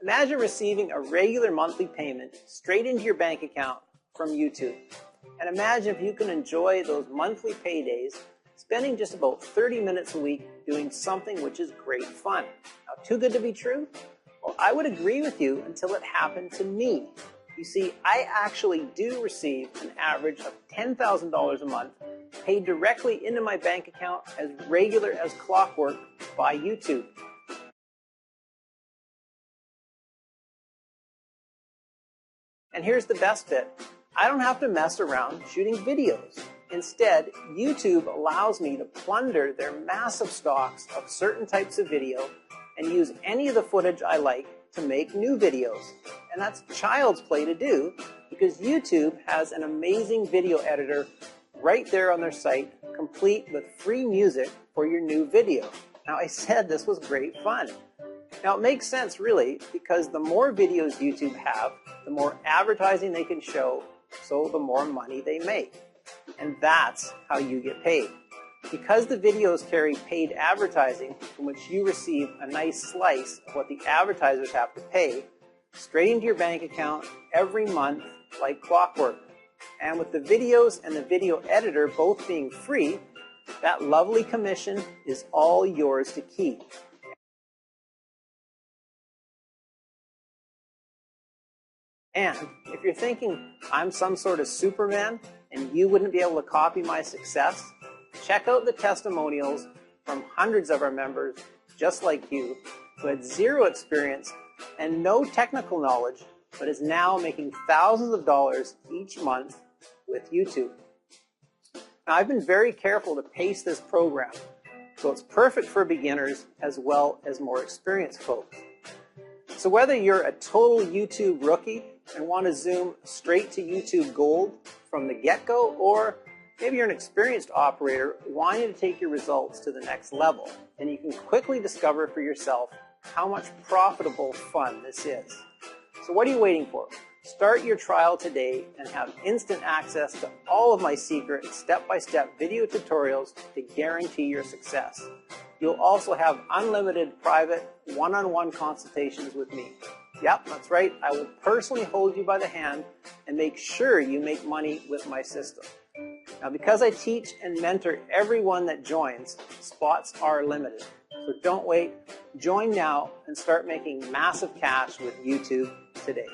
Imagine receiving a regular monthly payment straight into your bank account from YouTube. And imagine if you can enjoy those monthly paydays, spending just about 30 minutes a week doing something which is great fun. Now, too good to be true? Well, I would agree with you until it happened to me. You see, I actually do receive an average of $10,000 a month paid directly into my bank account as regular as clockwork by YouTube. And here's the best bit. I don't have to mess around shooting videos. Instead, YouTube allows me to plunder their massive stocks of certain types of video and use any of the footage I like to make new videos. And that's child's play to do because YouTube has an amazing video editor right there on their site, complete with free music for your new video. Now, I said this was great fun. Now, it makes sense, really, because the more videos YouTube have, the more advertising they can show, so the more money they make. And that's how you get paid. Because the videos carry paid advertising from which you receive a nice slice of what the advertisers have to pay, straight into your bank account every month like clockwork. And with the videos and the video editor both being free, that lovely commission is all yours to keep. And if you're thinking I'm some sort of Superman and you wouldn't be able to copy my success, check out the testimonials from hundreds of our members just like you who had zero experience and no technical knowledge but is now making thousands of dollars each month with YouTube. Now, I've been very careful to pace this program so it's perfect for beginners as well as more experienced folks. So whether you're a total YouTube rookie and want to zoom straight to YouTube Gold from the get-go, or maybe you're an experienced operator wanting to take your results to the next level, and you can quickly discover for yourself how much profitable fun this is. So what are you waiting for? Start your trial today and have instant access to all of my secret step-by-step video tutorials to guarantee your success. You'll also have unlimited private one-on-one consultations with me. Yep, that's right. I will personally hold you by the hand and make sure you make money with my system. Now, because I teach and mentor everyone that joins, spots are limited. So don't wait. Join now and start making massive cash with YouTube today.